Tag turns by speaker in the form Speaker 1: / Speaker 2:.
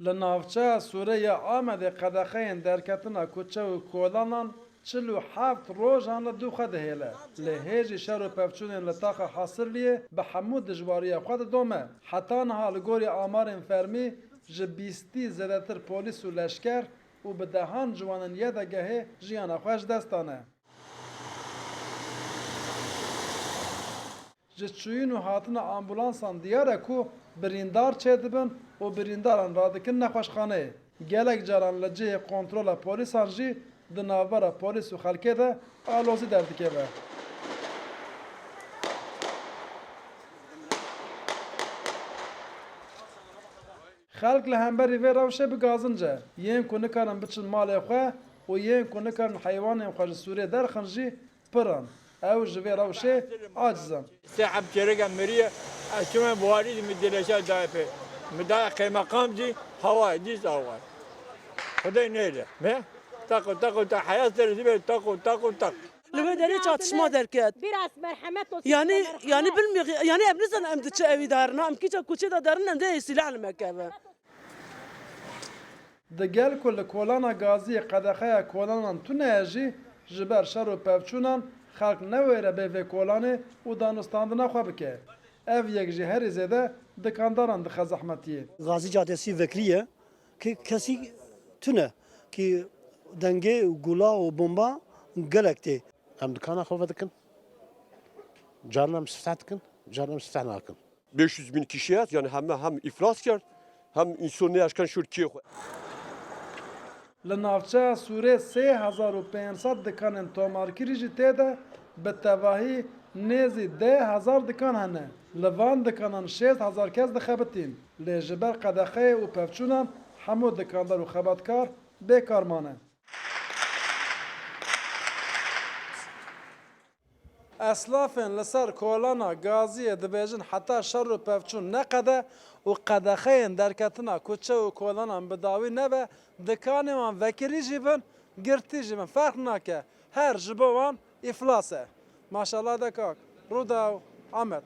Speaker 1: لناوچه سوریه آمده قدخین درکتنا کوچه و کولانان 47 روزان لدوخه دهیله. لهیج شر و پفچون لطاق حاصل لیه به حمود دجواری خود دومه. حتی نها لگوری آمار فرمی جبیستی زدتر پولیس و لشکر و به دهان جوانن یه دگهه جیان خوش دستانه. جچوین و هاتن آمبولانسان دیاره کو بریندار چه دبن و برینداران را دکن نخوشخانه. گلک جاران لجه کنترول پولیسان جی دنابرا پولیس و خلکه ده آلوزی در دکه به. خلق لهمبری وی روشه بگازنجه. یین کو نکارن بچن مال خواه و یین کو نکارن حیوان خواه سوریه در خنجی پرن. او جوی روشه عاجزن.
Speaker 2: سحب چرگم مریه اشتم بواری مدلشه دایپه مدای قیمقام جی هوای دیس هوای خدای نیله نه تاکو تاکو تا حیات درزی تاکو تاکو تاک
Speaker 3: لما داري çatışma derket.
Speaker 4: Biraz merhamet olsun.
Speaker 3: Yani bilmiyor. Yani emrizan emdiçe evi darına am kiça kuçe da darına de silah mekeve.
Speaker 1: دگل کل کولان گازی قدخه کولانان تونهجی جبر شر و پفچونان خلق نویره به و کولانه و دانستاندنا خواه بکه. ev یک جهر زده دکانداران دخه زحمتیه.
Speaker 5: Gazi Caddesi vekriye ki kesi tüne ki denge gula ve bomba gelekti.
Speaker 6: Hem dükkanı hava dikin. Canım istiftah dikin. Canım istiftah nakın.
Speaker 7: 500 bin kişiye yani hem iflas kar hem insanı aşkan Türkiye.
Speaker 1: لناوچه سوره 3500 دکانن تومارکری جی تیده به تواهی نیزی 10,000 دکان هنه. لوان دکانن 6,000 کس دخبتین. لجبر قدخه و پفچونان همو دکاندار و خباتکار بیکارمانه. اسلافن لسر کولانا گازی دبیجن حتی شر و پفچون نقده و قدخین درکتنا کوچه و کولانان بداوی نبه دکانی من وکری جیبن گرتی جیبن فرق نکه هر جبوان افلاسه ماشاءالله دکاک رودا و عمد